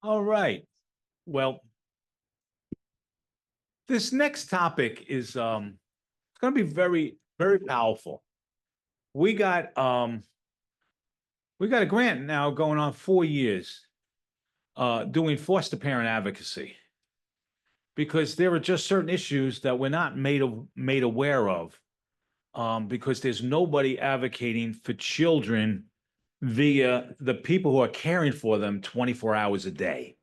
All right. Well, this next topic is it's going to be very, very powerful. We got um we got a grant now going on 4 years doing foster parent advocacy because there are just certain issues that we're not made aware of because there's nobody advocating for children via the people who are caring for them 24 hours a day,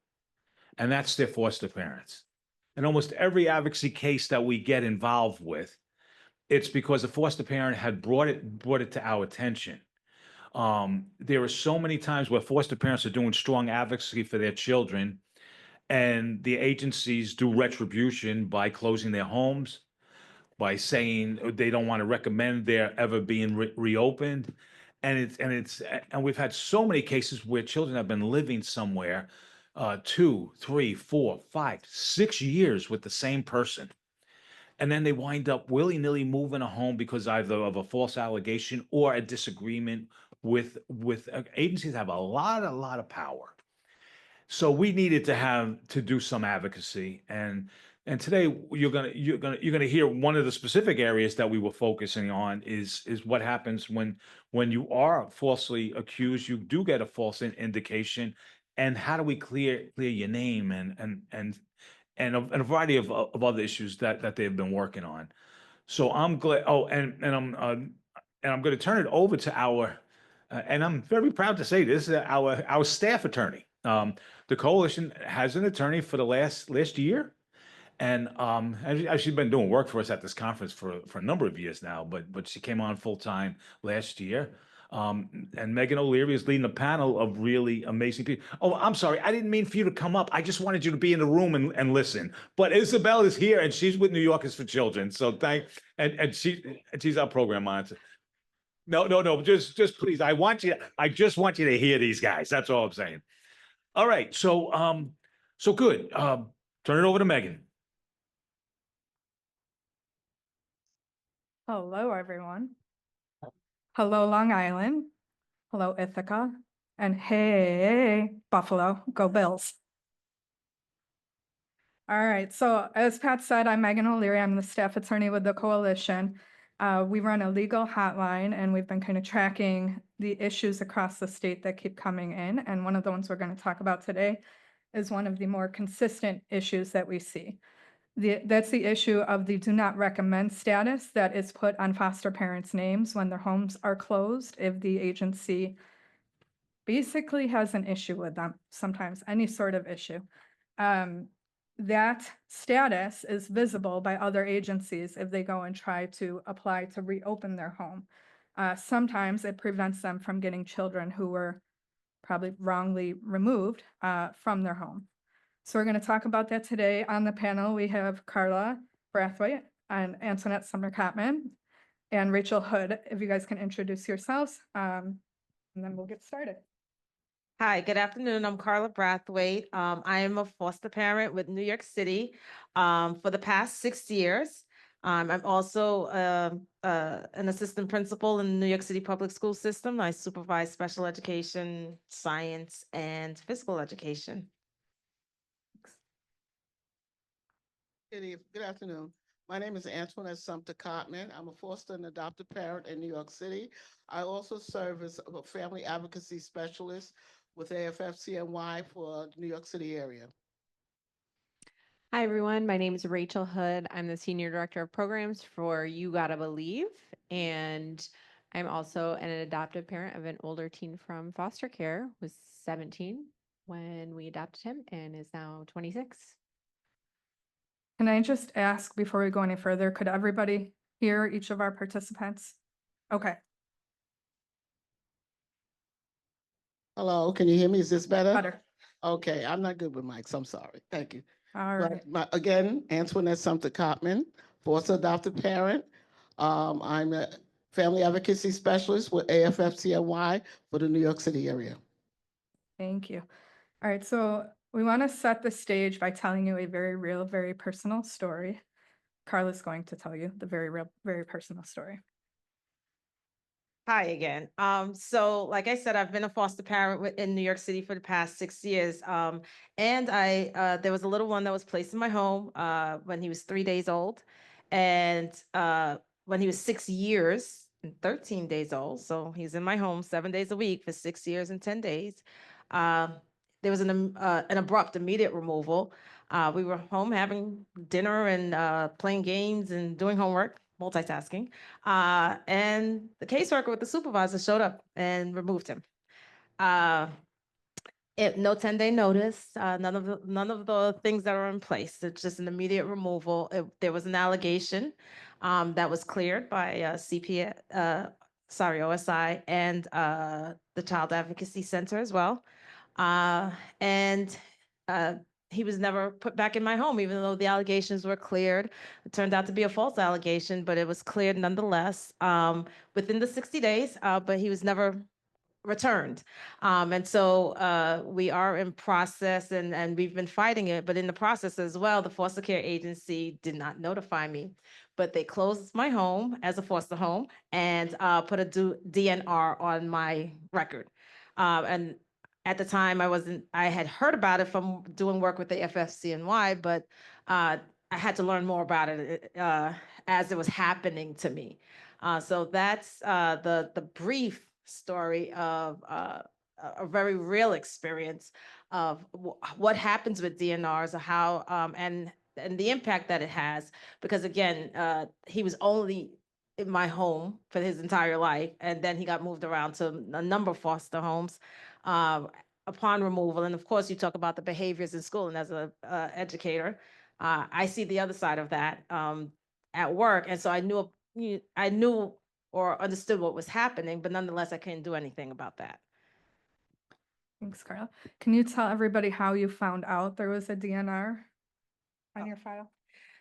and that's their foster parents. In almost every advocacy case that we get involved with, it's because the foster parent had brought it to our attention. There are so many times where foster parents are doing strong advocacy for their children, and the agencies do retribution by closing their homes, by saying they don't want to recommend their ever being reopened. And we've had so many cases where children have been living somewhere 2, 3, 4, 5, 6 years with the same person. And then they wind up willy-nilly moving a home because either of a false allegation or a disagreement with agencies have a lot of power. So we needed to do some advocacy, and today you're gonna hear one of the specific areas that we were focusing on is what happens when you are falsely accused. You do get a false indication, and how do we clear your name, and a variety of other issues that they've been working on. So I'm glad. Oh, and I'm going to turn it over to our, and I'm very proud to say this, our staff attorney. The coalition has an attorney for the last year, and she's been doing work for us at this conference for a number of years now. But she came on full time last year. And Megan O'Leary is leading a panel of really amazing people. Oh, I'm sorry, I didn't mean for you to come up. I just wanted you to be in the room and listen. But Isabel is here, and she's with New Yorkers for Children. So she's our program monitor. No, just please. I just want you to hear these guys. That's all I'm saying. All right, so good. Turn it over to Megan. Hello, everyone. Hello, Long Island. Hello, Ithaca. And hey, Buffalo, go Bills. All right, so as Pat said, I'm Megan O'Leary. I'm the staff attorney with the coalition. We run a legal hotline, and we've been kind of tracking the issues across the state that keep coming in. And one of the ones we're going to talk about today is one of the more consistent issues that we see. That's the issue of the do not recommend status that is put on foster parents' names when their homes are closed if the agency basically has an issue with them, sometimes any sort of issue. That status is visible by other agencies if they go and try to apply to reopen their home. Sometimes it prevents them from getting children who were probably wrongly removed from their home. So we're going to talk about that today. On the panel, we have Carla Brathwaite and Antoinette Sumner-Cotman and Rachel Hood. If you guys can introduce yourselves, and then we'll get started. Hi, good afternoon. I'm Carla Brathwaite. I am a foster parent with New York City for the past 6 years. I'm also an assistant principal in the New York City public school system. I supervise special education, science, and physical education. Good afternoon. My name is Antoinette Sumner-Cotman. I'm a foster and adoptive parent in New York City. I also serve as a family advocacy specialist with AFF-CNY for the New York City area. Hi, everyone. My name is Rachel Hood. I'm the Senior Director of Programs for You Gotta Believe, and I'm also an adoptive parent of an older teen from foster care, was 17 when we adopted him and is now 26. Can I just ask before we go any further, could everybody hear each of our participants? Okay. Hello, can you hear me? Is this better? Better. Okay, I'm not good with mics. I'm sorry. Thank you. All right. Again, Antoinette Sumner-Cotman, foster adoptive parent. I'm a family advocacy specialist with AFF-CNY for the New York City area. Thank you. All right, so we want to set the stage by telling you a very real, very personal story. Carla's going to tell you the very real, very personal story. Hi again. So like I said, I've been a foster parent in New York City for the past 6 years. And there was a little one that was placed in my home, when he was 3 days old. And, when he was 6 years and 13 days old, so he's in my home 7 days a week for 6 years and 10 days. Um, there was an abrupt, immediate removal. We were home having dinner and, playing games and doing homework, multitasking. And the caseworker with the supervisor showed up and removed him. Uh, no 10-day notice, none of the things that are in place. It's just an immediate removal. There was an allegation that was cleared by OSI and the Child Advocacy Center as well. And he was never put back in my home, even though the allegations were cleared. It turned out to be a false allegation, but it was cleared nonetheless within the 60 days, but he was never returned. And so we are in process and we've been fighting it, but in the process as well, the foster care agency did not notify me, but they closed my home as a foster home and put a DNR on my record. And at the time I had heard about it from doing work with the FFCNY, but I had to learn more about it as it was happening to me. So that's the brief story of a very real experience of what happens with DNRs, or how and the impact that it has. Because again, he was only in my home for his entire life, and then he got moved around to a number of foster homes upon removal. And of course, you talk about the behaviors in school, and as a educator, I see the other side of that at work, and so I knew or understood what was happening, but nonetheless, I couldn't do anything about that. Thanks, Carla. Can you tell everybody how you found out there was a DNR on your file?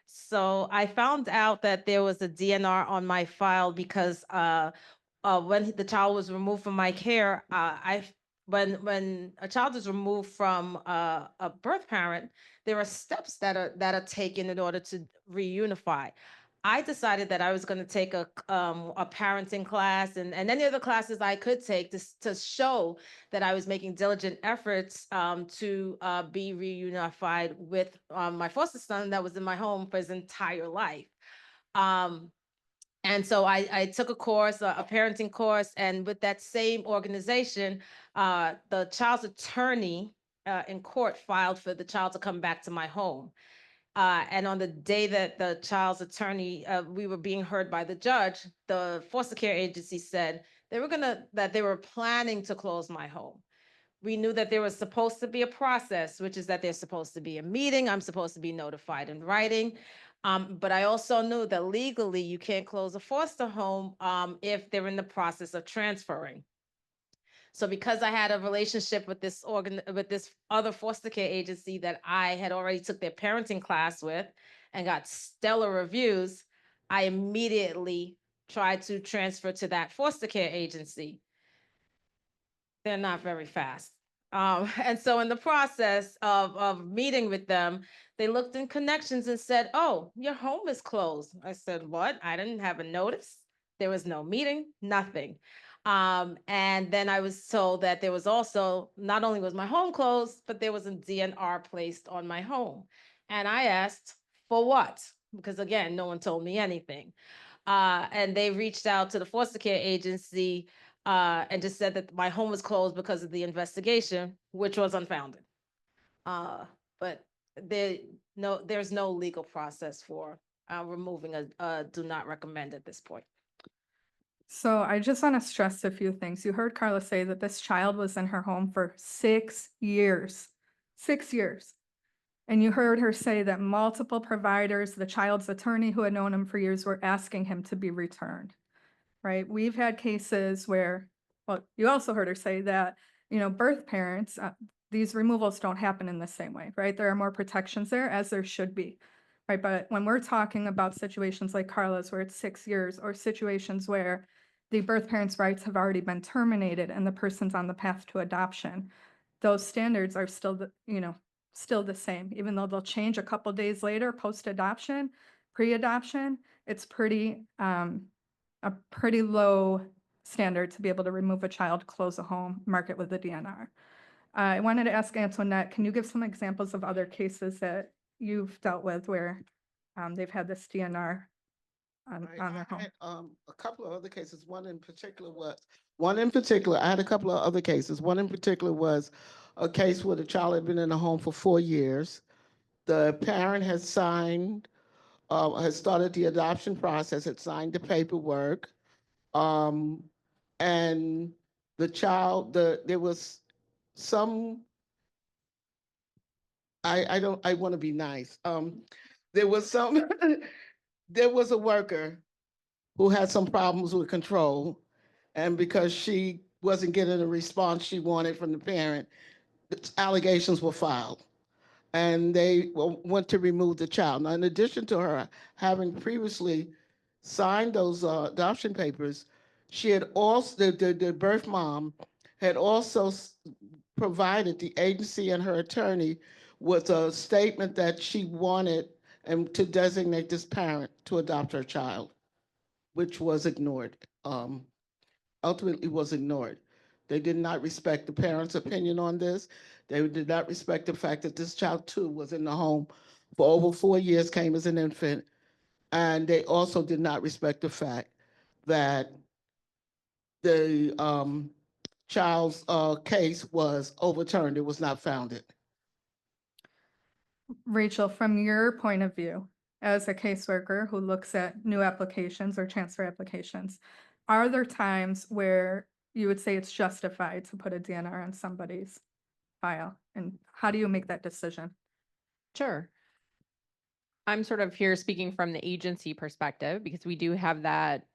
So I found out that there was a DNR on my file because when the child was removed from my care, when a child is removed from a birth parent, there are steps that are taken in order to reunify. I decided that I was going to take a parenting class and any other classes I could take to show that I was making diligent efforts to be reunified with my foster son that was in my home for his entire life. And so I took a course, a parenting course, and with that same organization, the child's attorney in court filed for the child to come back to my home. And on the day that the child's attorney, we were being heard by the judge, the foster care agency said that they were planning to close my home. We knew that there was supposed to be a process, which is that there's supposed to be a meeting. I'm supposed to be notified in writing. But I also knew that legally you can't close a foster home if they're in the process of transferring. So because I had a relationship with this other foster care agency that I had already took their parenting class with and got stellar reviews, I immediately tried to transfer to that foster care agency. They're not very fast. And so in the process of meeting with them, they looked in connections and said, "Oh, your home is closed." I said, "What? I didn't have a notice. There was no meeting, nothing." And then I was told that there was also, not only was my home closed, but there was a DNR placed on my home. And I asked, for what? Because again, no one told me anything. And they reached out to the foster care agency and just said that my home was closed because of the investigation, which was unfounded. But there's no legal process for removing a do not recommend at this point. So I just want to stress a few things. You heard Carla say that this child was in her home for 6 years. 6 years. And you heard her say that multiple providers, the child's attorney who had known him for years, were asking him to be returned, right? We've had cases where, well, you also heard her say that, birth parents, these removals don't happen in the same way, right? There are more protections there, as there should be, right? But when we're talking about situations like Carla's, where it's 6 years, or situations where the birth parent's rights have already been terminated and the person's on the path to adoption, those standards are still still the same, even though they'll change a couple days later post-adoption, pre-adoption. It's a pretty low standard to be able to remove a child, close a home, mark it with the DNR. I wanted to ask Antoinette, can you give some examples of other cases that you've dealt with where they've had this DNR on I their home? had a couple of other cases. One in particular, I had a couple of other cases. One in particular was a case where the child had been in the home for 4 years. The parent had started the adoption process, had signed the paperwork. Um, and there was some, I want to be nice. There was some, there was a worker who had some problems with control. And because she wasn't getting the response she wanted from the parent, allegations were filed. And they went to remove the child. Now, in addition to her having previously signed those adoption papers, she had also, the birth mom had also provided the agency and her attorney with a statement that she wanted to designate this parent to adopt her child, which was ignored. Ultimately was ignored. They did not respect the parents' opinion on this. They did not respect the fact that this child too was in the home for over 4 years, came as an infant. And they also did not respect the fact that the child's case was overturned. It was not founded. Rachel, from your point of view, as a caseworker who looks at new applications or transfer applications, are there times where you would say it's justified to put a DNR on somebody's file? And how do you make that decision? Sure. I'm sort of here speaking from the agency perspective because we do have that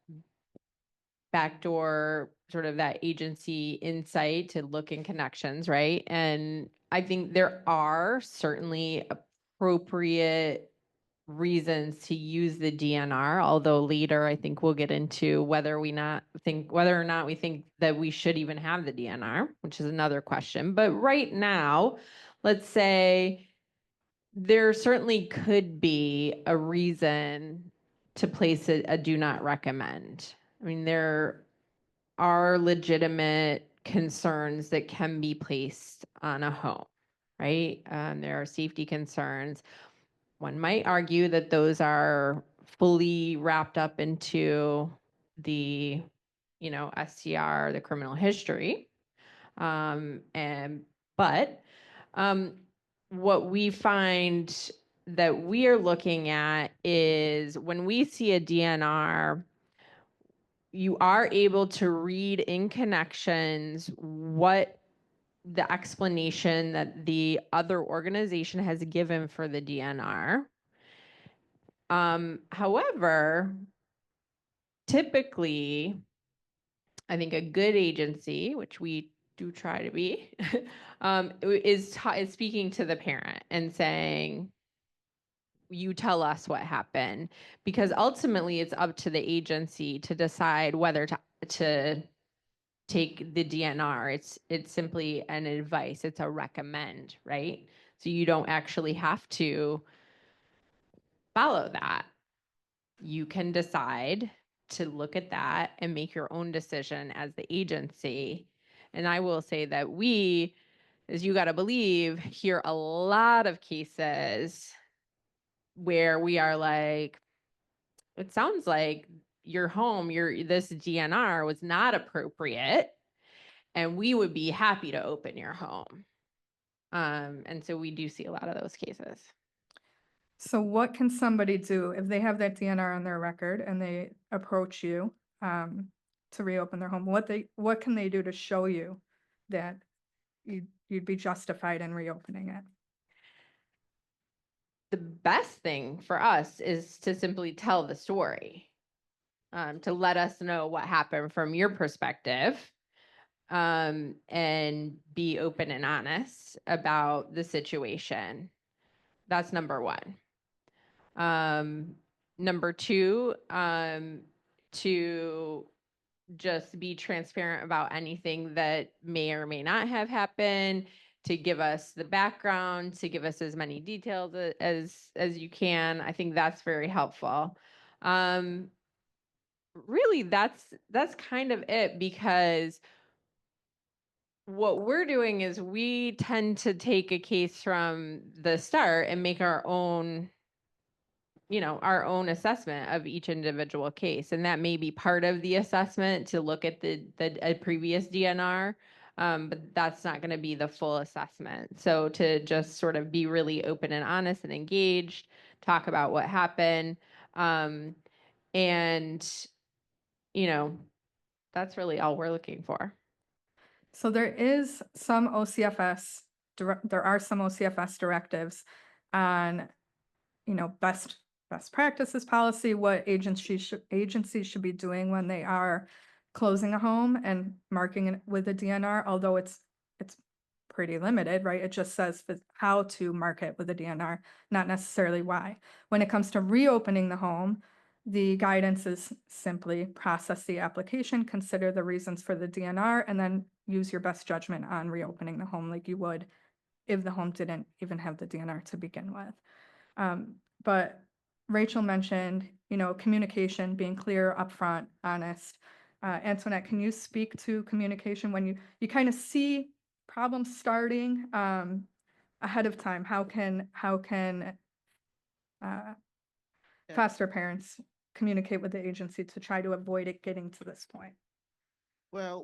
backdoor, sort of that agency insight to look in connections, right? And I think there are certainly appropriate reasons to use the DNR, although later I think we'll get into whether or not we think that we should even have the DNR, which is another question. But right now, let's say there certainly could be a reason to place a do not recommend. I mean, there are legitimate concerns that can be placed on a home, right? There are safety concerns. One might argue that those are fully wrapped up into the, SCR, the criminal history. But what we find that we are looking at is when we see a DNR, you are able to read in connections what the explanation that the other organization has given for the DNR. However, typically, I think a good agency, which we do try to be, is speaking to the parent and saying, you tell us what happened, because ultimately it's up to the agency to decide whether to take the DNR. It's simply an advice. It's a recommend, right? So you don't actually have to follow that. You can decide to look at that and make your own decision as the agency. And I will say that we, as You Gotta Believe, hear a lot of cases where we are like, it sounds like your home, this DNR was not appropriate, and we would be happy to open your home. And so we do see a lot of those cases. So what can somebody do if they have that DNR on their record and they approach you to reopen their home? What can they do to show you that you'd be justified in reopening it? The best thing for us is to simply tell the story, to let us know what happened from your perspective, and be open and honest about the situation. That's number one. Number two, to just be transparent about anything that may or may not have happened, to give us the background, to give us as many details as you can. I think that's very helpful. really that's kind of it, because what we're doing is we tend to take a case from the start and make our own, our own assessment of each individual case. And that may be part of the assessment to look at the a previous DNR. But that's not going to be the full assessment. So to just sort of be really open and honest and engaged, talk about what happened. And, you know, that's really all we're looking for. So there is some OCFS, there are some OCFS directives on, best practices policy, what agencies should be doing when they are closing a home and marking it with a DNR, although it's pretty limited, right? It just says how to mark it with a DNR, not necessarily why. When it comes to reopening the home, the guidance is simply process the application, consider the reasons for the DNR, and then use your best judgment on reopening the home like you would if the home didn't even have the DNR to begin with. But Rachel mentioned, communication, being clear, upfront, honest. Antoinette, can you speak to communication when you kind of see problems starting ahead of time? How can Yeah. foster parents communicate with the agency to try to avoid it getting to this point? Well,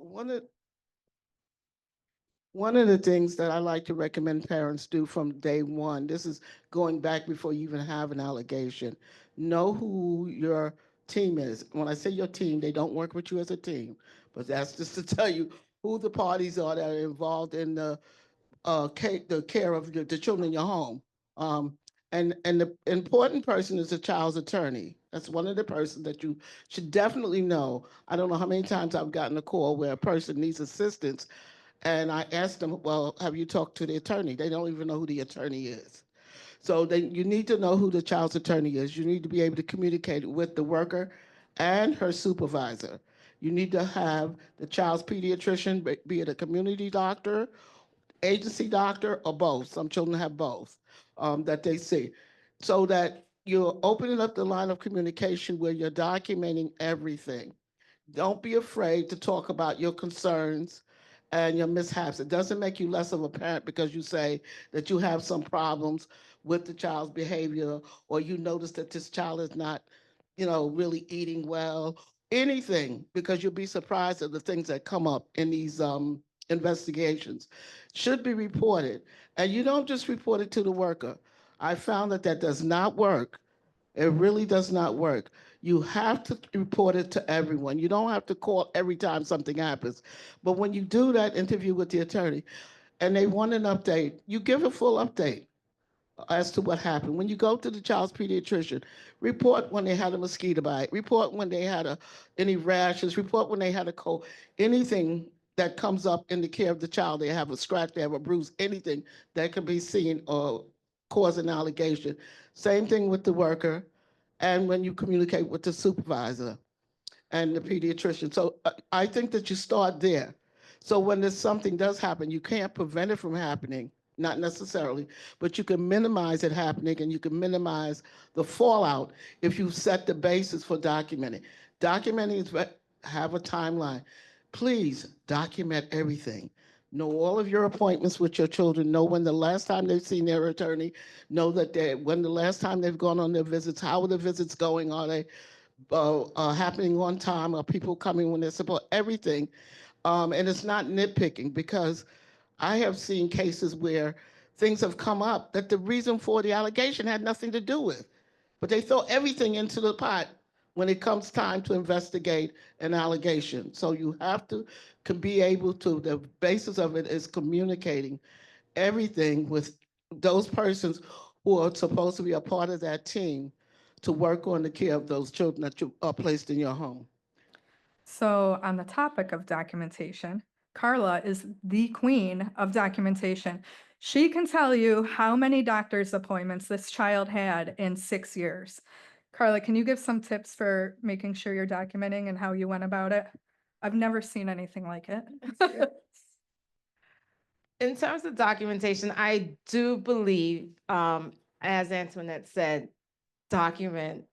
one of the things that I like to recommend parents do from day one, this is going back before you even have an allegation, know who your team is. When I say your team, they don't work with you as a team, but that's just to tell you who the parties are that are involved in the care of the children in your home. And the important person is the child's attorney. That's one of the persons that you should definitely know. I don't know how many times I've gotten a call where a person needs assistance, and I asked them, well, have you talked to the attorney? They don't even know who the attorney is. So you need to know who the child's attorney is. You need to be able to communicate with the worker and her supervisor. You need to have the child's pediatrician, be it a community doctor, agency doctor, or both. Some children have both that they see. So that you're opening up the line of communication where you're documenting everything. Don't be afraid to talk about your concerns and your mishaps. It doesn't make you less of a parent because you say that you have some problems with the child's behavior, or you notice that this child is not, really eating well. Anything, because you'll be surprised at the things that come up in these investigations. Should be reported. And you don't just report it to the worker. I found that does not work. It really does not work. You have to report it to everyone. You don't have to call every time something happens. But when you do that interview with the attorney and they want an update, you give a full update as to what happened. When you go to the child's pediatrician, report when they had a mosquito bite, report when they had any rashes, report when they had a cold, anything that comes up in the care of the child. They have a scratch, they have a bruise, anything that can be seen or cause an allegation. Same thing with the worker, and when you communicate with the supervisor and the pediatrician. So I think that you start there. So when there's something does happen, you can't prevent it from happening, not necessarily, but you can minimize it happening and you can minimize the fallout if you set the basis for documenting. Documenting is have a timeline. Please document everything. Know all of your appointments with your children. Know when the last time they've seen their attorney. Know that when the last time they've gone on their visits. How are the visits going? Are they happening on time? Are people coming when they're supposed? Everything, and it's not nitpicking, because I have seen cases where things have come up that the reason for the allegation had nothing to do with, but they throw everything into the pot when it comes time to investigate an allegation. So you have to can be able to. The basis of it is communicating everything with those persons who are supposed to be a part of that team to work on the care of those children that you are placed in your home. So on the topic of documentation, Carla is the queen of documentation. She can tell you how many doctor's appointments this child had in 6 years. Carla, can you give some tips for making sure you're documenting and how you went about it? I've never seen anything like it. In terms of documentation, I do believe, as Antoinette said, document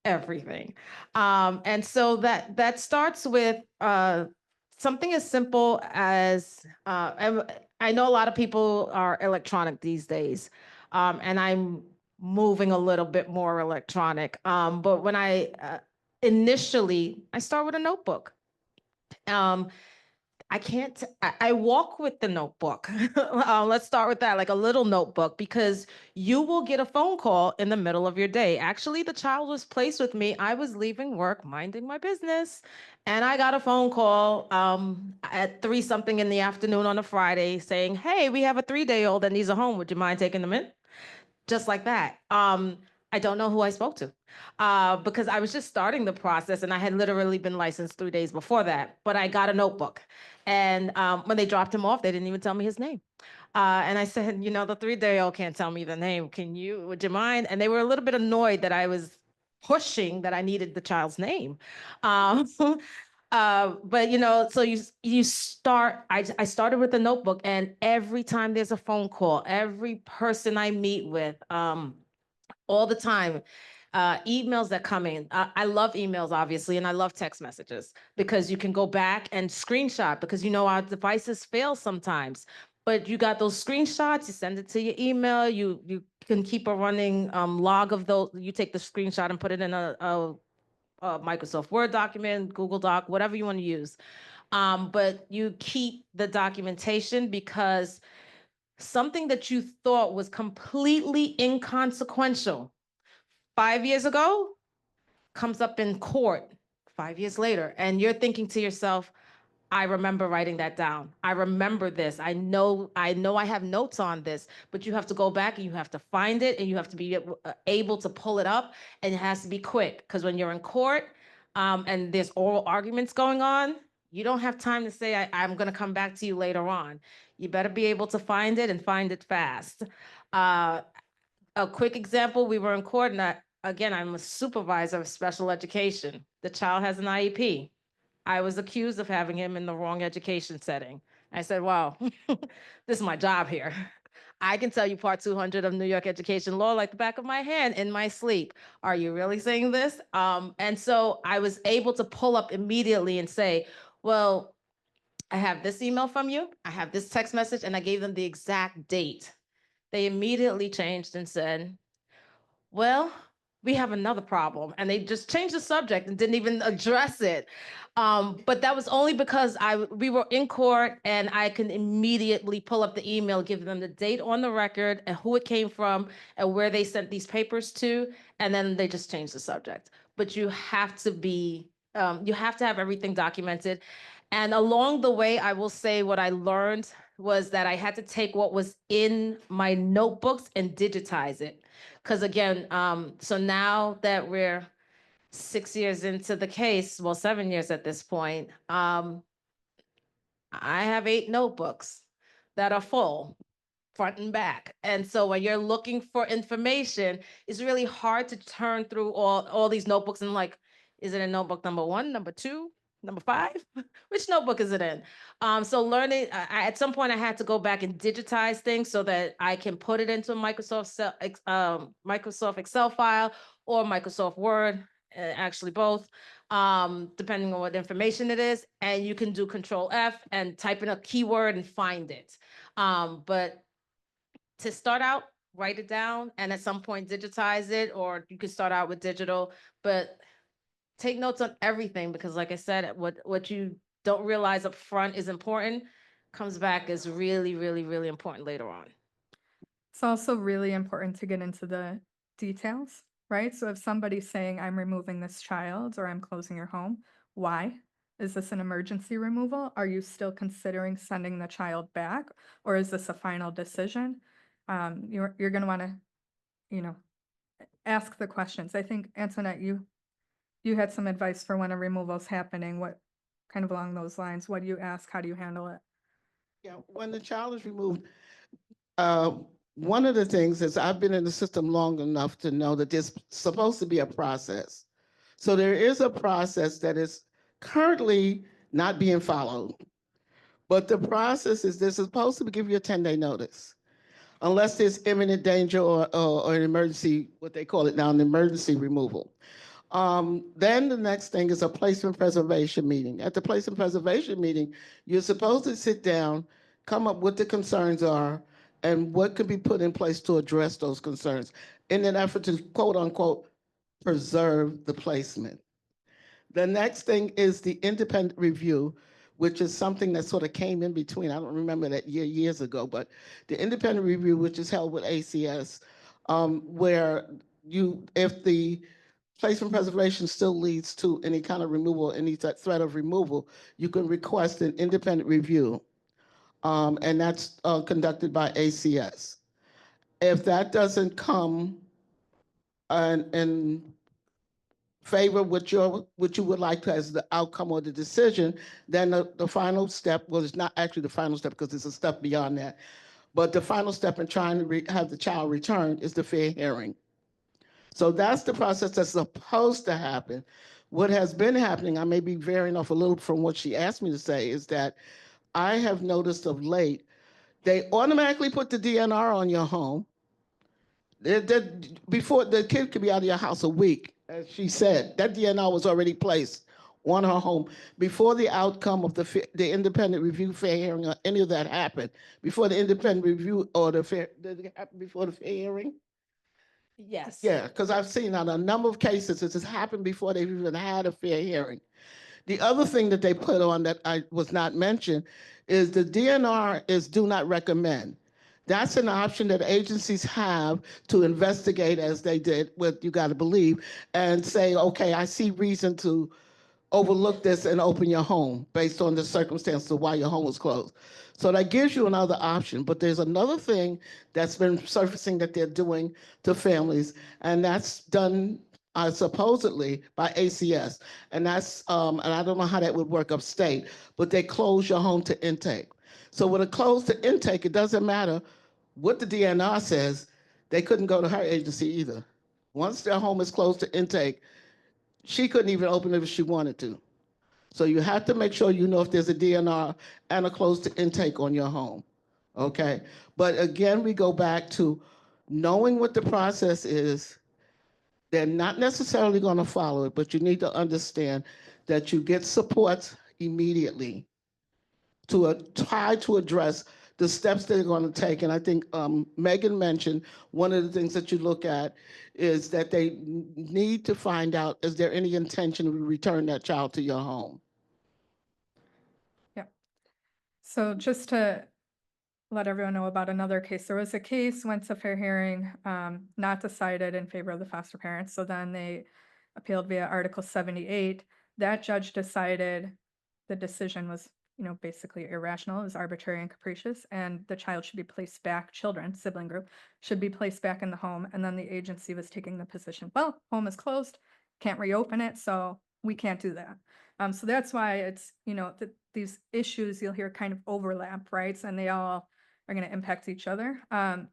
everything. And so that starts with something as simple as I know a lot of people are electronic these days, and I'm moving a little bit more electronic. But when initially I start with a notebook. Um, I walk with the notebook. Let's start with that, like a little notebook, because you will get a phone call in the middle of your day. Actually, the child was placed with me. I was leaving work, minding my business, and I got a phone call at 3 something in the afternoon on a Friday saying, "Hey, we have a 3-day-old that needs a home. Would you mind taking them in?" Just like that. I don't know who I spoke to because I was just starting the process and I had literally been licensed 3 days before that. But I got a notebook. And when they dropped him off, they didn't even tell me his name. And I said, the 3-day-old can't tell me the name. Would you mind? And they were a little bit annoyed that I was pushing that I needed the child's name. Um, but so you start. I started with a notebook, and every time there's a phone call, every person I meet with, all the time, emails that come in. I love emails, obviously, and I love text messages because you can go back and screenshot because our devices fail sometimes. But you got those screenshots, you send it to your email, you can keep a running log of those. You take the screenshot and put it in a Microsoft Word document, Google Doc, whatever you want to use. But you keep the documentation because something that you thought was completely inconsequential 5 years ago comes up in court 5 years later. And you're thinking to yourself, I remember writing that down. I remember this. I have notes on this, but you have to go back and you have to find it and you have to be able to pull it up, and it has to be quick because when you're in court and there's oral arguments going on, you don't have time to say, I'm going to come back to you later on. You better be able to find it and find it fast. A quick example, we were in court and again, I'm a supervisor of special education. The child has an IEP. I was accused of having him in the wrong education setting. I said, wow, this is my job here. I can tell you Part 200 of New York education law like the back of my hand in my sleep. Are you really saying this? And so I was able to pull up immediately and say, well, I have this email from you. I have this text message, and I gave them the exact date. They immediately changed and said, well, we have another problem. And they just changed the subject and didn't even address it. But that was only because we were in court and I can immediately pull up the email, give them the date on the record and who it came from and where they sent these papers to. And then they just changed the subject. But you have to have everything documented. And along the way, I will say what I learned was that I had to take what was in my notebooks and digitize it. Because again, so now that we're 6 years into the case, well, 7 years at this point, I have 8 notebooks that are full, front and back. And so when you're looking for information, it's really hard to turn through all these notebooks and like, is it in notebook number 1, number 2, number 5? Which notebook is it in? So learning, at some point I had to go back and digitize things so that I can put it into a Microsoft Excel file or Microsoft Word, actually both, depending on what information it is. And you can do Control F and type in a keyword and find it. But to start out, write it down and at some point digitize it, or you could start out with digital, but take notes on everything because like I said, what you don't realize up front is important comes back as really, really, really important later on. It's also really important to get into the details, right? So if somebody's saying, I'm removing this child or I'm closing your home, why? Is this an emergency removal? Are you still considering sending the child back? Or is this a final decision? You're going to want to, ask the questions. I think, Antoinette, you had some advice for when a removal is happening. What kind of along those lines? What do you ask? How do you handle it? Yeah, when the child is removed, uh, one of the things is I've been in the system long enough to know that there's supposed to be a process. So there is a process that is currently not being followed. But the process is they're supposed to give you a 10-day notice. Unless there's imminent danger or an emergency, what they call it now, an emergency removal. Then the next thing is a placement preservation meeting. At the placement preservation meeting, you're supposed to sit down, come up what the concerns are, and what could be put in place to address those concerns in an effort to quote unquote preserve the placement. The next thing is the independent review, which is something that sort of came in between. I don't remember that years ago, but the independent review, which is held with ACS, where if the placement preservation still leads to any kind of removal, any threat of removal, you can request an independent review, and that's conducted by ACS. If that doesn't come in favor what you would like to as the outcome or the decision, then the final step, well, it's not actually the final step because it's a step beyond that, but the final step in trying to have the child returned is the fair hearing. So that's the process that's supposed to happen. What has been happening, I may be veering off a little from what she asked me to say, is that I have noticed of late, they automatically put the DNR on your home. Before the kid could be out of your house a week, as she said, that DNR was already placed on her home before the outcome of the independent review fair hearing or any of that happened. Before the independent review or the fair, did it happen before the fair hearing? Yes. Yeah, because I've seen on a number of cases, this has happened before they've even had a fair hearing. The other thing that they put on that I was not mentioned is the DNR is do not recommend. That's an option that agencies have to investigate as they did with You Gotta Believe and say, okay, I see reason to overlook this and open your home based on the circumstances of why your home was closed. So that gives you another option. But there's another thing that's been surfacing that they're doing to families, and that's done supposedly by ACS. And and I don't know how that would work upstate, but they close your home to intake. So with a close to intake, it doesn't matter what the DNR says, they couldn't go to her agency either. Once their home is closed to intake, she couldn't even open it if she wanted to. So you have to make sure you know if there's a DNR and a closed intake on your home. Okay? But again, we go back to knowing what the process is. They're not necessarily going to follow it, but you need to understand that you get support immediately to try to address the steps they're going to take. And I think Megan mentioned one of the things that you look at is that they need to find out, is there any intention to return that child to your home? So just to let everyone know about another case, there was a case, went to fair hearing, not decided in favor of the foster parents. So then they appealed via Article 78. That judge decided the decision was, basically irrational, it was arbitrary and capricious, and the child should be placed back, children, sibling group, should be placed back in the home. And then the agency was taking the position, well, home is closed, can't reopen it, so we can't do that. So that's why it's, these issues you'll hear kind of overlap, right? And they all are going to impact each other.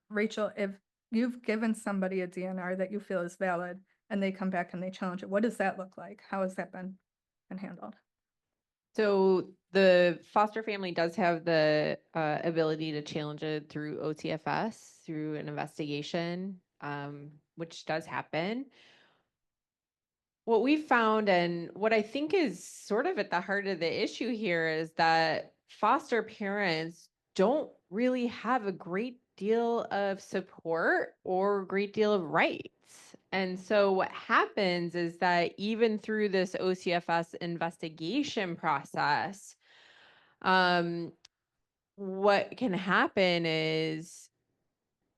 Rachel, if you've given somebody a DNR that you feel is valid and they come back and they challenge it, what does that look like? How has that been handled? So the foster family does have the ability to challenge it through OTFS, through an investigation, which does happen. What we found, and what I think is sort of at the heart of the issue here, is that foster parents don't really have a great deal of support or a great deal of rights. And so what happens is that even through this OCFS investigation process, what can happen is,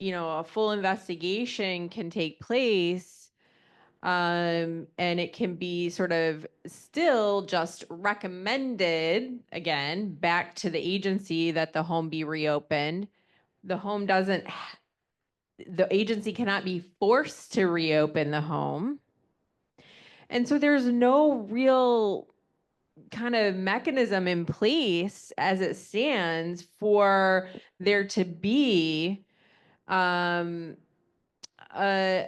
a full investigation can take place, and it can be sort of still just recommended again back to the agency that the home be reopened. The home doesn't, the agency cannot be forced to reopen the home. And so there's no real kind of mechanism in place as it stands for there to be a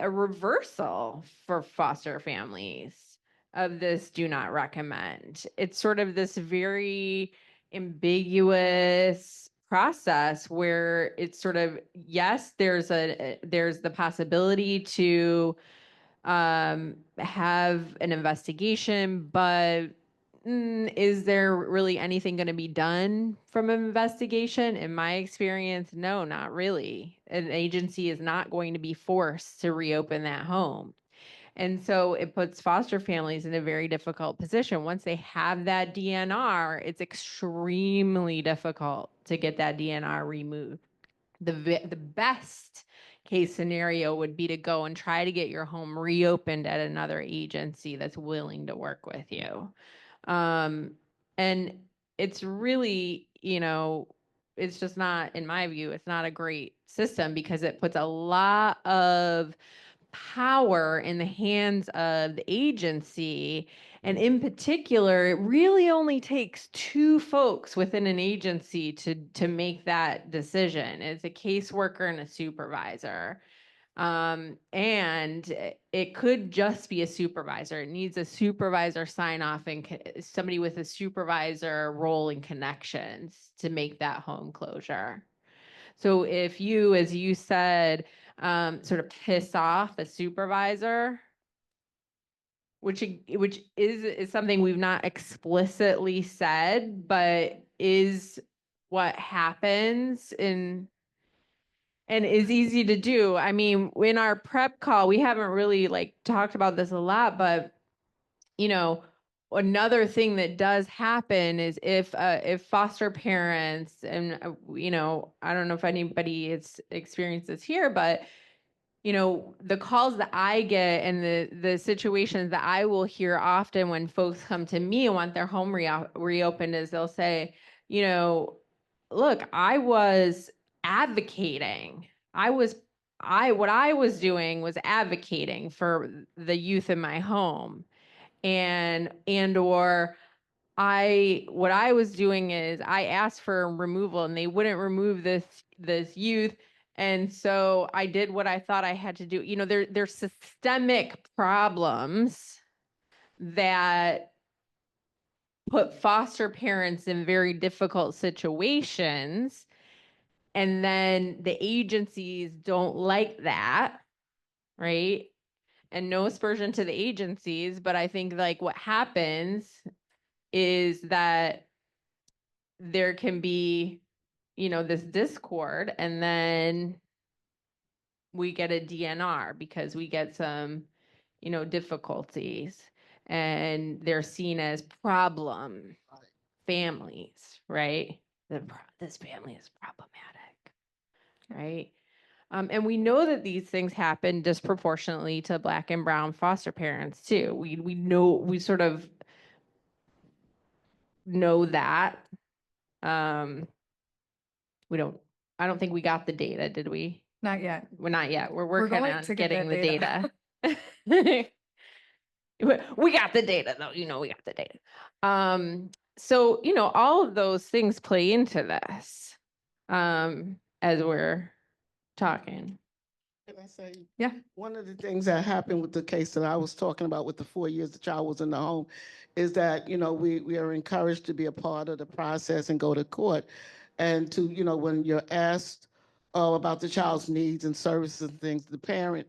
reversal for foster families of this do not recommend. It's sort of this very ambiguous process where it's sort of, yes, there's the possibility to have an investigation, but is there really anything going to be done from an investigation? In my experience, no, not really. An agency is not going to be forced to reopen that home. And so it puts foster families in a very difficult position. Once they have that DNR, it's extremely difficult to get that DNR removed. The best case scenario would be to go and try to get your home reopened at another agency that's willing to work with you. And it's really, it's just not, in my view, it's not a great system because it puts a lot of power in the hands of the agency. And in particular, it really only takes two folks within an agency to make that decision. It's a caseworker and a supervisor. And it could just be a supervisor. It needs a supervisor sign off and somebody with a supervisor role and connections to make that home closure. So if you, as you said, sort of piss off a supervisor, which is something we've not explicitly said, but is what happens and is easy to do. I mean, in our prep call, we haven't really like talked about this a lot, but another thing that does happen is if foster parents and I don't know if anybody has experienced this here, but the calls that I get and the situations that I will hear often when folks come to me and want their home reopened is they'll say, look, I was advocating. What I was doing was advocating for the youth in my home. Or what I was doing is I asked for removal and they wouldn't remove this youth. And so I did what I thought I had to do. There's systemic problems that put foster parents in very difficult situations. And then the agencies don't like that, right? And no aspersion to the agencies, but I think like what happens is that there can be, this discord, and then we get a DNR because we get some, difficulties, and they're seen as problem families, right? This family is problematic, right? And we know that these things happen disproportionately to Black and brown foster parents too. We sort of know that. I don't think we got the data, did we? Not yet. Well, not yet. We're working going on to get getting the that data. We got the data though, we got the data. So, all of those things play into this, as we're talking. Can I say? Yeah. One of the things that happened with the case that I was talking about with the 4 years the child was in the home is that, we are encouraged to be a part of the process and go to court. And to, when you're asked about the child's needs and services and things, the parent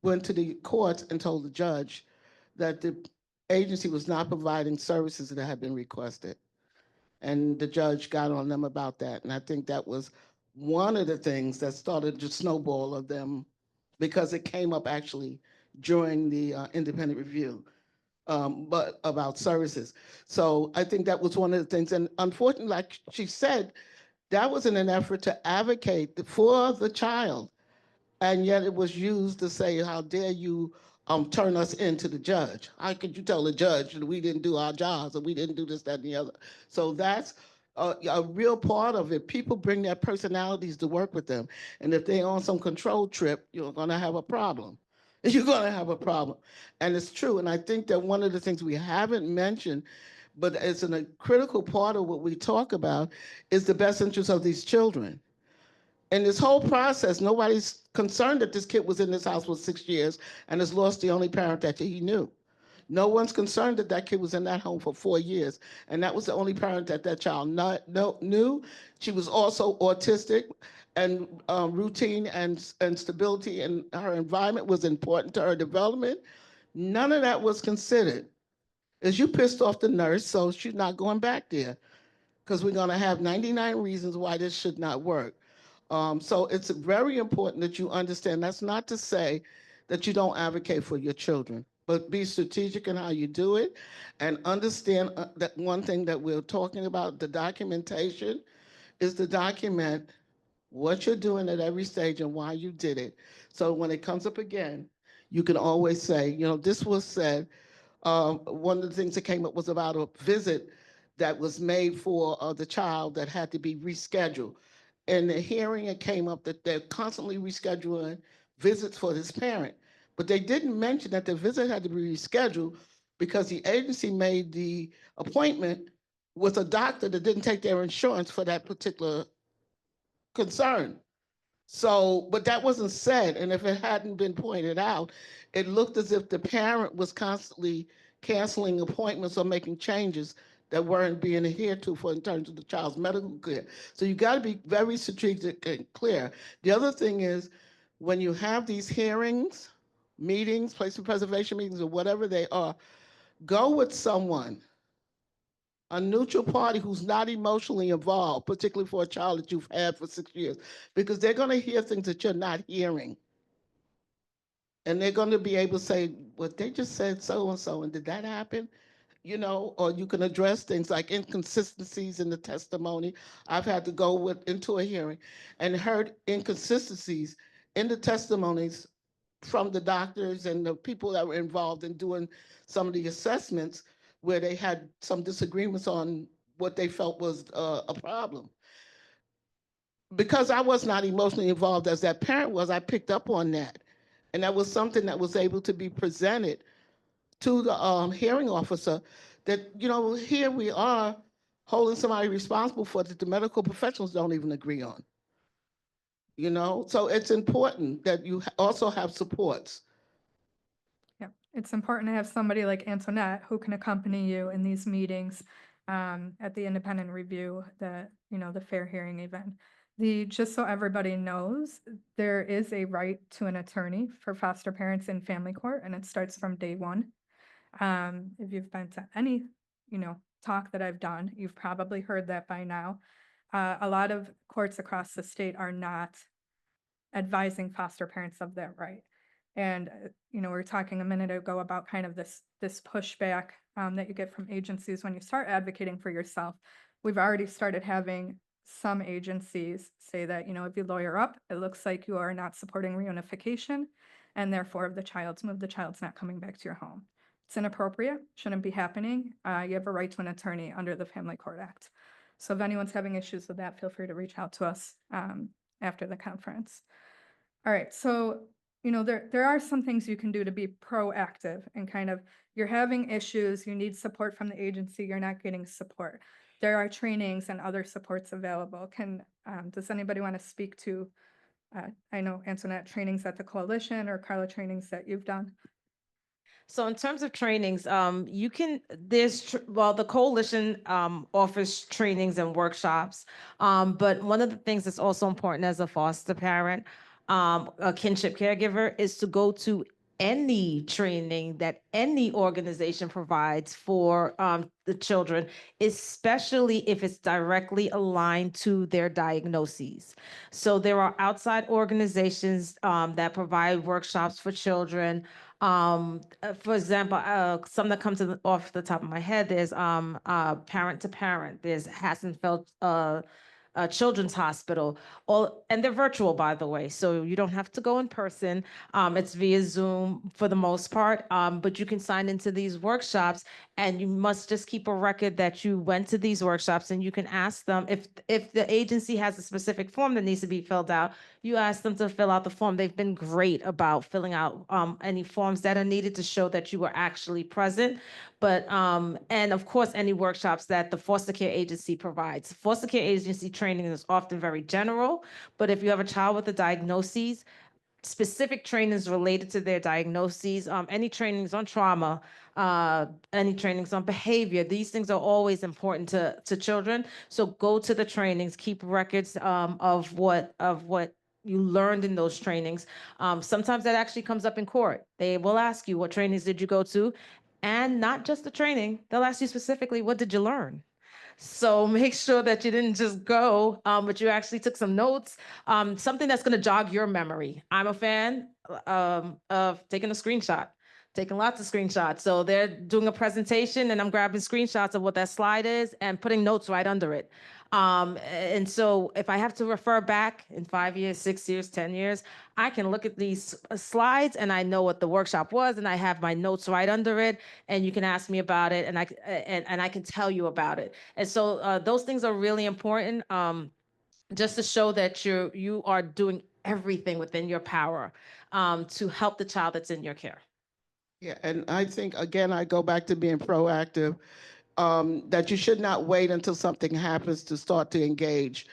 went to the courts and told the judge that the agency was not providing services that had been requested. And the judge got on them about that. And I think that was one of the things that started the snowball of them, because it came up actually during the independent review, but about services. So I think that was one of the things. And unfortunately, like she said, that was in an effort to advocate for the child. And yet it was used to say, how dare you turn us into the judge? How could you tell the judge that we didn't do our jobs, or we didn't do this, that, and the other? So that's a real part of it. People bring their personalities to work with them. And if they're on some control trip, you're going to have a problem. You're going to have a problem. And it's true. And I think that one of the things we haven't mentioned, but it's a critical part of what we talk about, is the best interest of these children. In this whole process, nobody's concerned that this kid was in this house for 6 years and has lost the only parent that he knew. No one's concerned that that kid was in that home for 4 years, and that was the only parent that that child knew. She was also autistic, and routine and stability in her environment was important to her development. None of that was considered. Is you pissed off the nurse, so she's not going back there because we're going to have 99 reasons why this should not work. So it's very important that you understand. That's not to say that you don't advocate for your children, but be strategic in how you do it, and understand that one thing that we're talking about, the documentation, is to document what you're doing at every stage and why you did it. So when it comes up again, you can always say, you know, this was said. One of the things that came up was about a visit that was made for the child that had to be rescheduled. In the hearing, it came up that they're constantly rescheduling visits for this parent. But they didn't mention that the visit had to be rescheduled because the agency made the appointment with a doctor that didn't take their insurance for that particular concern. So, but that wasn't said. And if it hadn't been pointed out, it looked as if the parent was constantly canceling appointments or making changes that weren't being adhered to for in terms of the child's medical care. So you got to be very strategic and clear. The other thing is when you have these hearings, meetings, placement preservation meetings, or whatever they are, go with someone, a neutral party who's not emotionally involved, particularly for a child that you've had for 6 years, because they're going to hear things that you're not hearing. And they're going to be able to say, well, they just said so and so, and did that happen? You know, or you can address things like inconsistencies in the testimony. I've had to go into a hearing and heard inconsistencies in the testimonies from the doctors and the people that were involved in doing some of the assessments where they had some disagreements on what they felt was a problem. Because I was not emotionally involved as that parent was, I picked up on that. And that was something that was able to be presented to the hearing officer that, you know, here we are holding somebody responsible for that the medical professionals don't even agree on. You know, so it's important that you also have supports. Yeah, it's important to have somebody like Antoinette who can accompany you in these meetings at the independent review, the fair hearing event. Just so everybody knows, there is a right to an attorney for foster parents in family court, and it starts from day one. If you've been to any, talk that I've done, you've probably heard that by now. A lot of courts across the state are not advising foster parents of that right. And, we were talking a minute ago about kind of this pushback that you get from agencies when you start advocating for yourself. We've already started having some agencies say that, if you lawyer up, it looks like you are not supporting reunification, and therefore if the child's moved, the child's not coming back to your home. It's inappropriate, shouldn't be happening. You have a right to an attorney under the Family Court Act. So if anyone's having issues with that, feel free to reach out to us after the conference. All right, so, there are some things you can do to be proactive and kind of, you're having issues, you need support from the agency, you're not getting support. There are trainings and other supports available. Does anybody want to speak to, I know Antoinette, trainings at the coalition, or Carla, trainings that you've done? So in terms of trainings, the coalition offers trainings and workshops. But one of the things that's also important as a foster parent, a kinship caregiver, is to go to any training that any organization provides for the children, especially if it's directly aligned to their diagnoses. So there are outside organizations that provide workshops for children. For example, some that come off the top of my head, there's Parent to Parent, there's Hassenfeld Children's Hospital, and they're virtual, by the way, so you don't have to go in person. It's via Zoom for the most part, but you can sign into these workshops, and you must just keep a record that you went to these workshops, and you can ask them if the agency has a specific form that needs to be filled out. You ask them to fill out the form. They've been great about filling out any forms that are needed to show that you were actually present. But, and of course, any workshops that the foster care agency provides. Foster care agency training is often very general, but if you have a child with a diagnosis, specific trainings related to their diagnoses, any trainings on trauma, any trainings on behavior. These things are always important to children. So go to the trainings, keep records of what you learned in those trainings. Sometimes that actually comes up in court. They will ask you, what trainings did you go to? And not just the training, they'll ask you specifically, what did you learn? So make sure that you didn't just go, but you actually took some notes, something that's going to jog your memory. I'm a fan of taking a screenshot, taking lots of screenshots. So they're doing a presentation and I'm grabbing screenshots of what that slide is and putting notes right under it. And so if I have to refer back in 5 years, 6 years, 10 years, I can look at these slides and I know what the workshop was and I have my notes right under it, and you can ask me about it and I can tell you about it. And so those things are really important, just to show that you are doing everything within your power to help the child that's in your care. Yeah, and I think, again, I go back to being proactive, that you should not wait until something happens to start to engage.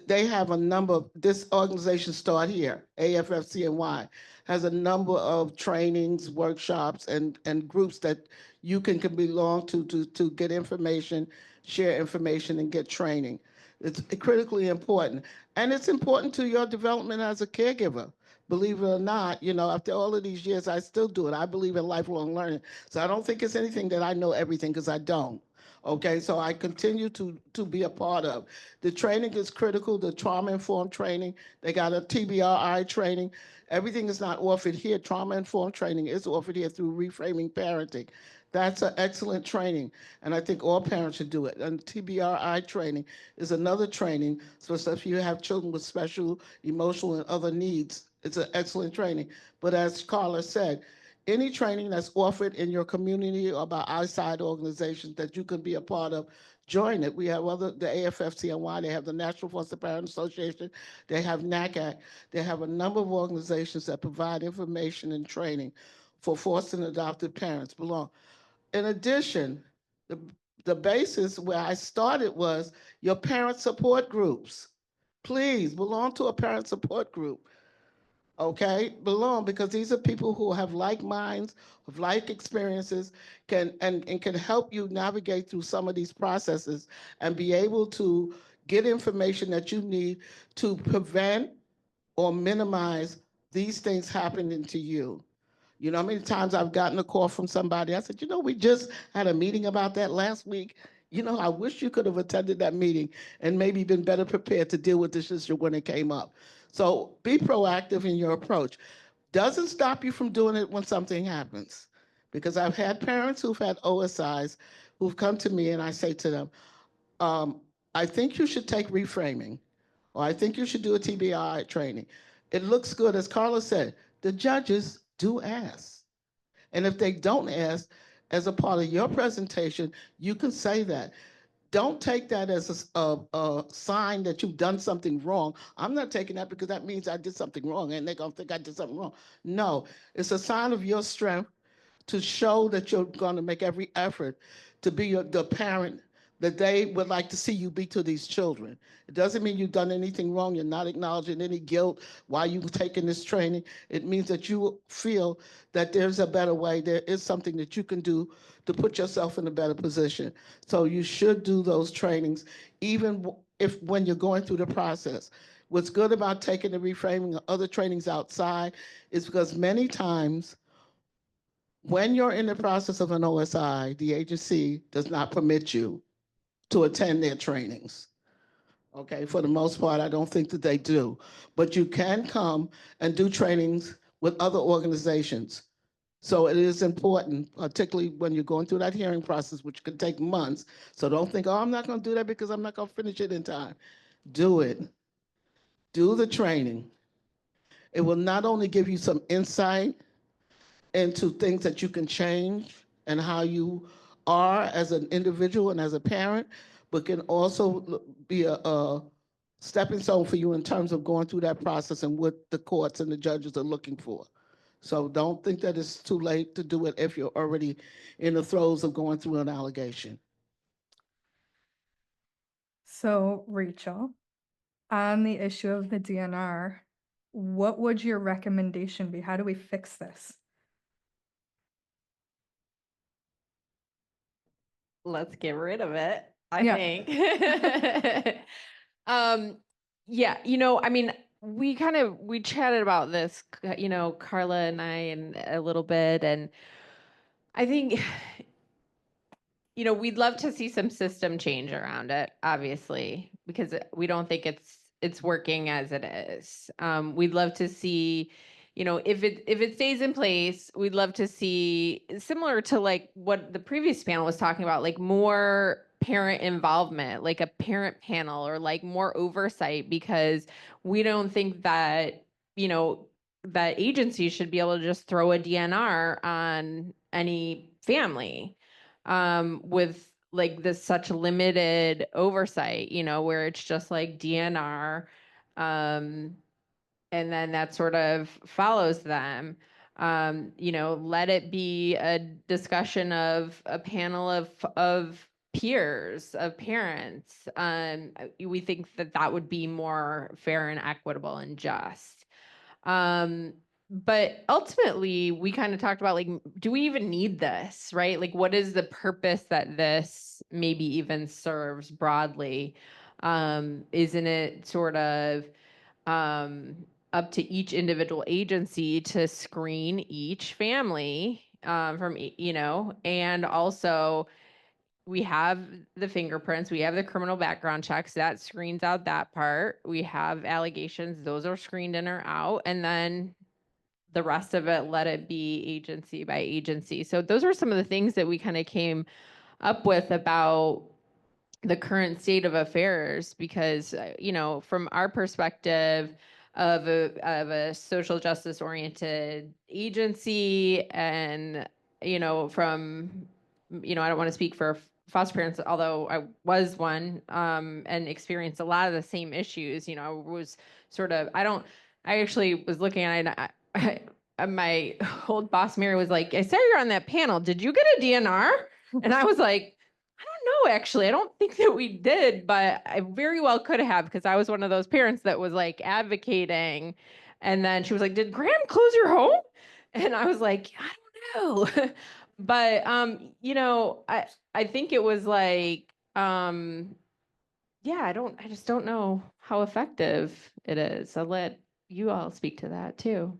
They have a number of, this organization Start Here, AFFCNY, has a number of trainings, workshops, and groups that you can belong to get information, share information, and get training. It's critically important. And it's important to your development as a caregiver. Believe it or not, after all of these years, I still do it. I believe in lifelong learning. So I don't think it's anything that I know everything, because I don't. Okay, so I continue to be a part of. The training is critical, the trauma-informed training. They got a TBRI training. Everything is not offered here. Trauma-informed training is offered here through Reframing Parenting. That's an excellent training, and I think all parents should do it. And TBRI training is another training, so if you have children with special emotional and other needs, it's an excellent training. But as Carla said, any training that's offered in your community or by outside organizations that you can be a part of, join it. We have the AFFCNY, they have the National Foster Parent Association, they have NACAC, they have a number of organizations that provide information and training for foster and adopted parents belong. In addition, the basis where I started was your parent support groups. Please belong to a parent support group. Okay, belong, because these are people who have like minds, have like experiences, and can help you navigate through some of these processes and be able to get information that you need to prevent or minimize these things happening to you. You know how many times I've gotten a call from somebody, I said, we just had a meeting about that last week. I wish you could have attended that meeting and maybe been better prepared to deal with this issue when it came up. So be proactive in your approach. Doesn't stop you from doing it when something happens. Because I've had parents who've had OSIs who've come to me and I say to them, I think you should take reframing, or I think you should do a TBI training. It looks good, as Carla said, the judges do ask. And if they don't ask, as a part of your presentation, you can say that. Don't take that as a sign that you've done something wrong. I'm not taking that because that means I did something wrong and they're going to think I did something wrong. No, it's a sign of your strength to show that you're going to make every effort to be the parent that they would like to see you be to these children. It doesn't mean you've done anything wrong. You're not acknowledging any guilt while you've taken this training. It means that you feel that there's a better way. There is something that you can do to put yourself in a better position. So you should do those trainings, even if when you're going through the process. What's good about taking the reframing or other trainings outside is because many times when you're in the process of an OSI, the agency does not permit you to attend their trainings. Okay, for the most part, I don't think that they do. But you can come and do trainings with other organizations. So it is important, particularly when you're going through that hearing process, which can take months. So don't think, I'm not going to do that because I'm not going to finish it in time. Do it. Do the training. It will not only give you some insight into things that you can change and how you are as an individual and as a parent, but can also be a stepping stone for you in terms of going through that process and what the courts and the judges are looking for. So don't think that it's too late to do it if you're already in the throes of going through an allegation. So Rachel, on the issue of the DNR, what would your recommendation be? How do we fix this? Let's get rid of it, I Yeah. think. Yeah, I mean, we chatted about this, Carla and I, and a little bit, and I think, we'd love to see some system change around it, obviously, because we don't think it's working as it is. We'd love to see, if it stays in place, we'd love to see, similar to like what the previous panel was talking about, like more parent involvement, like a parent panel, or like more oversight, because we don't think that, that agencies should be able to just throw a DNR on any family, with like this such limited oversight, where it's just like DNR, and then that sort of follows them. Let it be a discussion of a panel of peers, of parents. We think that that would be more fair and equitable and just. But ultimately, we kind of talked about, like, do we even need this, right? Like, what is the purpose that this maybe even serves broadly? Isn't it sort of up to each individual agency to screen each family, and also we have the fingerprints, we have the criminal background checks, that screens out that part. We have allegations, those are screened in or out. And then the rest of it, let it be agency by agency. So those are some of the things that we kind of came up with about the current state of affairs, because from our perspective of a social justice oriented agency, and from I don't want to speak for foster parents, although I was one, and experienced a lot of the same issues. I was sort of, I actually was looking at it, and my old boss Mary was like, I saw you're on that panel, did you get a DNR? And I was like, I don't know, actually. I don't think that we did, but I very well could have, because I was one of those parents that was like advocating. And then she was like, did Graham close your home? And I was like, I don't know. But I think it was like, yeah, I just don't know how effective it is. I'll let you all speak to that too.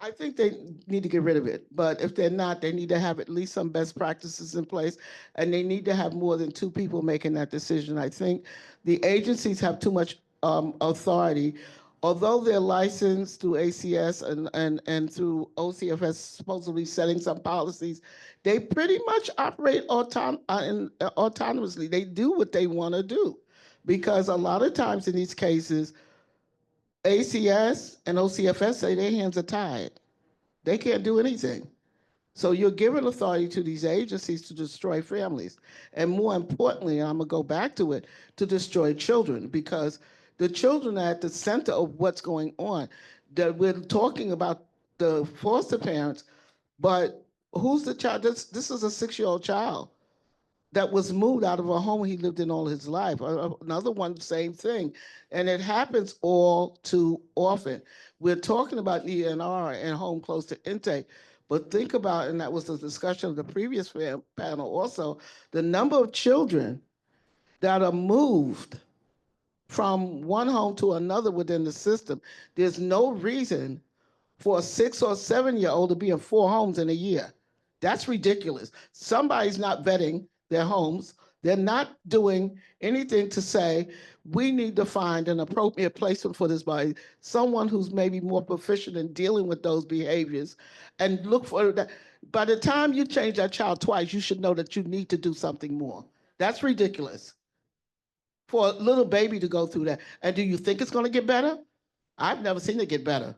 I think they need to get rid of it, but if they're not, they need to have at least some best practices in place, and they need to have more than two people making that decision. I think the agencies have too much authority. Although they're licensed through ACS and through OCFS, supposedly setting some policies, they pretty much operate autonomously. They do what they want to do, because a lot of times in these cases, ACS and OCFS say their hands are tied. They can't do anything. So you're giving authority to these agencies to destroy families. And more importantly, I'm going to go back to it, to destroy children, because the children are at the center of what's going on. That we're talking about the foster parents, but who's the child? This is a 6-year-old child that was moved out of a home he lived in all his life. Another one, same thing. And it happens all too often. We're talking about ENR and home close to intake, but think about, and that was the discussion of the previous panel also, the number of children that are moved from one home to another within the system. There's no reason for a 6 or 7-year-old to be in 4 homes in a year. That's ridiculous. Somebody's not vetting their homes. They're not doing anything to say, we need to find an appropriate placement for this body, someone who's maybe more proficient in dealing with those behaviors, and look for that. By the time you change that child twice, you should know that you need to do something more. That's ridiculous for a little baby to go through that. And do you think it's going to get better? I've never seen it get better.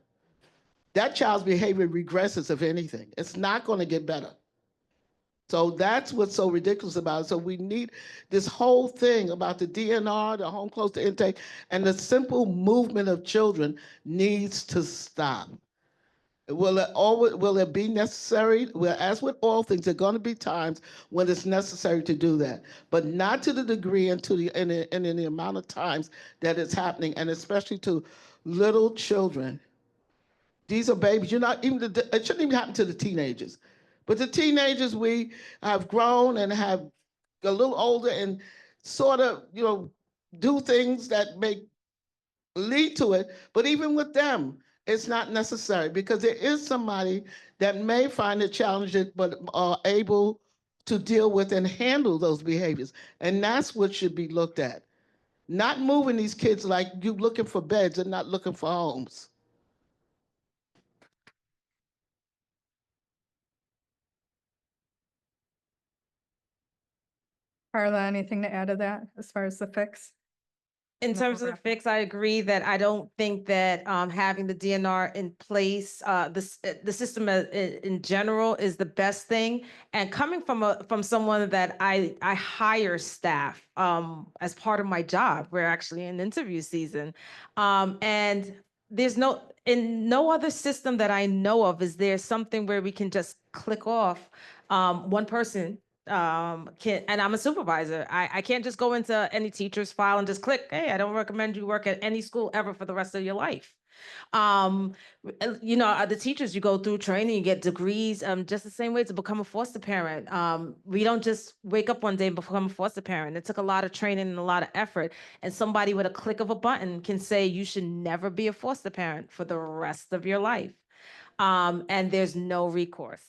That child's behavior regresses, if anything. It's not going to get better. So that's what's so ridiculous about it. So we need this whole thing about the DNR, the home close to intake, and the simple movement of children needs to stop. Will it be necessary? Well, as with all things, there are going to be times when it's necessary to do that, but not to the degree and in the amount of times that it's happening, and especially to little children. These are babies. You're not even, it shouldn't even happen to the teenagers. But the teenagers, we have grown and have a little older and sort of, do things that make lead to it. But even with them, it's not necessary because there is somebody that may find it challenging, but are able to deal with and handle those behaviors. And that's what should be looked at. Not moving these kids like you looking for beds and not looking for homes. Carla, anything to add to that as far as the fix? In No terms of the program. fix, I agree that I don't think that having the DNR in place, the system in general is the best thing. And coming from someone that I hire staff as part of my job, we're actually in interview season, and there's in no other system that I know of is there something where we can just click off one person and I'm a supervisor. I can't just go into any teacher's file and just click, hey, I don't recommend you work at any school ever for the rest of your life. The teachers, you go through training, you get degrees, just the same way to become a foster parent. We don't just wake up one day and become a foster parent. It took a lot of training and a lot of effort. And somebody with a click of a button can say you should never be a foster parent for the rest of your life. And there's no recourse.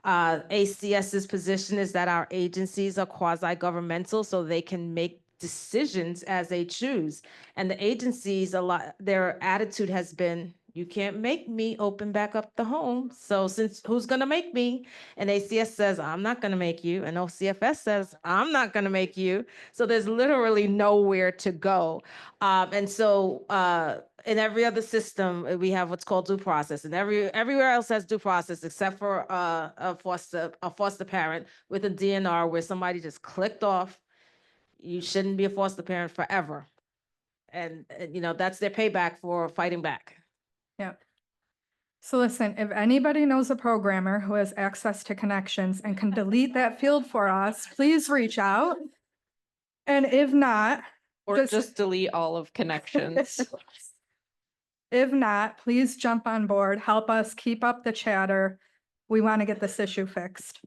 ACS's position is that our agencies are quasi-governmental, so they can make decisions as they choose. And the agencies, their attitude has been, you can't make me open back up the home. So who's gonna make me? And ACS says, I'm not gonna make you. And OCFS says, I'm not gonna make you. So there's literally nowhere to go. In every other system, we have what's called due process, and everywhere else has due process except for a foster parent with a DNR where somebody just clicked off, you shouldn't be a foster parent forever. And that's their payback for fighting back. Yeah. So listen, if anybody knows a programmer who has access to connections and can delete that field for us, please reach out. And if not, Or just delete all of connections. if not, please jump on board, help us keep up the chatter. We want to get this issue fixed.